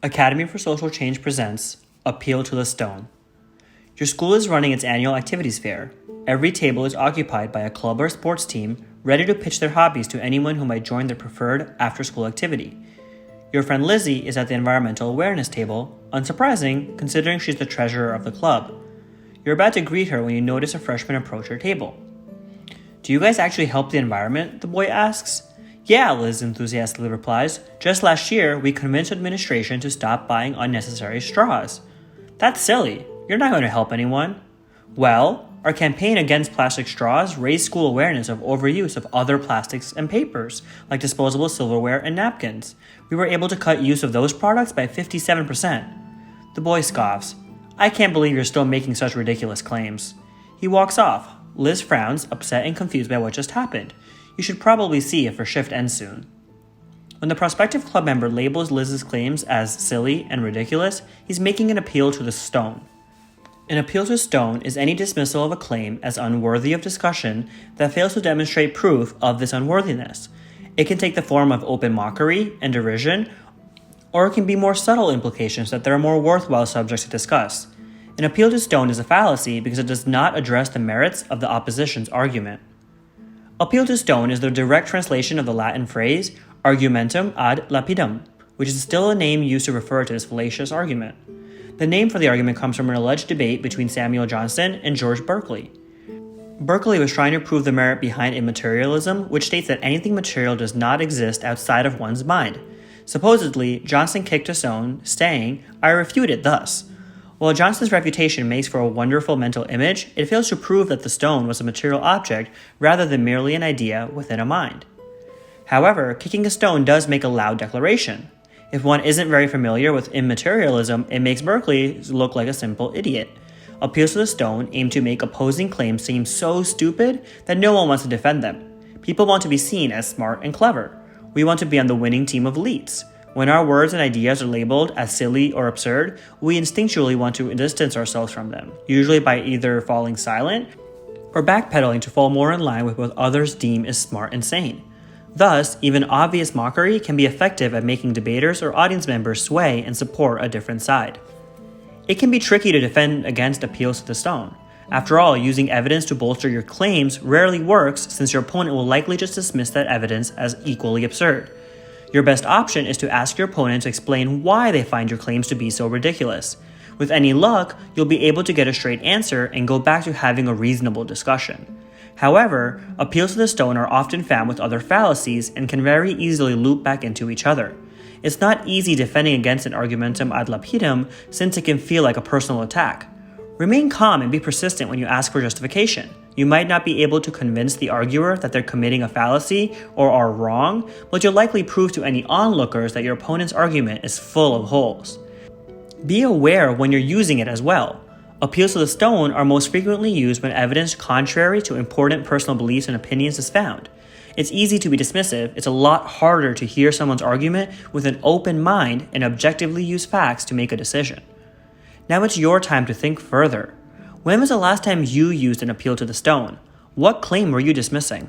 Academy for Social Change presents Appeal to the Stone. Your school is running its annual activities fair. Every table is occupied by a club or sports team ready to pitch their hobbies to anyone who might join their preferred after-school activity. Your friend Lizzie is at the environmental awareness table, unsurprising considering she's the treasurer of the club. You're about to greet her when you notice a freshman approach your table. "Do you guys actually help the environment?" the boy asks. "Yeah," Liz enthusiastically replies. "Just last year, we convinced administration to stop buying unnecessary straws." "That's silly. You're not going to help anyone." "Well, our campaign against plastic straws raised school awareness of overuse of other plastics and papers, like disposable silverware and napkins. We were able to cut use of those products by 57%. The boy scoffs. "I can't believe you're still making such ridiculous claims." He walks off. Liz frowns, upset and confused by what just happened. You should probably see if her shift ends soon. When the prospective club member labels Liz's claims as silly and ridiculous, he's making an appeal to the stone. An appeal to stone is any dismissal of a claim as unworthy of discussion that fails to demonstrate proof of this unworthiness. It can take the form of open mockery and derision, or it can be more subtle implications that there are more worthwhile subjects to discuss. An appeal to stone is a fallacy because it does not address the merits of the opposition's argument. Appeal to stone is the direct translation of the Latin phrase argumentum ad lapidem, which is still a name used to refer to this fallacious argument. The name for the argument comes from an alleged debate between Samuel Johnson and George Berkeley. Berkeley was trying to prove the merit behind immaterialism, which states that anything material does not exist outside of one's mind. Supposedly, Johnson kicked a stone, saying, "I refute it thus." While Johnson's reputation makes for a wonderful mental image, it fails to prove that the stone was a material object rather than merely an idea within a mind. However, kicking a stone does make a loud declaration. If one isn't very familiar with immaterialism, it makes Berkeley look like a simple idiot. Appeals to the stone aim to make opposing claims seem so stupid that no one wants to defend them. People want to be seen as smart and clever. We want to be on the winning team of elites. When our words and ideas are labeled as silly or absurd, we instinctually want to distance ourselves from them, usually by either falling silent or backpedaling to fall more in line with what others deem as smart and sane. Thus, even obvious mockery can be effective at making debaters or audience members sway and support a different side. It can be tricky to defend against appeals to the stone. After all, using evidence to bolster your claims rarely works since your opponent will likely just dismiss that evidence as equally absurd. Your best option is to ask your opponent to explain why they find your claims to be so ridiculous. With any luck, you'll be able to get a straight answer and go back to having a reasonable discussion. However, appeals to the stone are often found with other fallacies and can very easily loop back into each other. It's not easy defending against an argumentum ad lapidem since it can feel like a personal attack. Remain calm and be persistent when you ask for justification. You might not be able to convince the arguer that they're committing a fallacy or are wrong, but you'll likely prove to any onlookers that your opponent's argument is full of holes. Be aware when you're using it as well. Appeals to the stone are most frequently used when evidence contrary to important personal beliefs and opinions is found. It's easy to be dismissive. It's a lot harder to hear someone's argument with an open mind and objectively use facts to make a decision. Now it's your time to think further. When was the last time you used an appeal to the stone? What claim were you dismissing?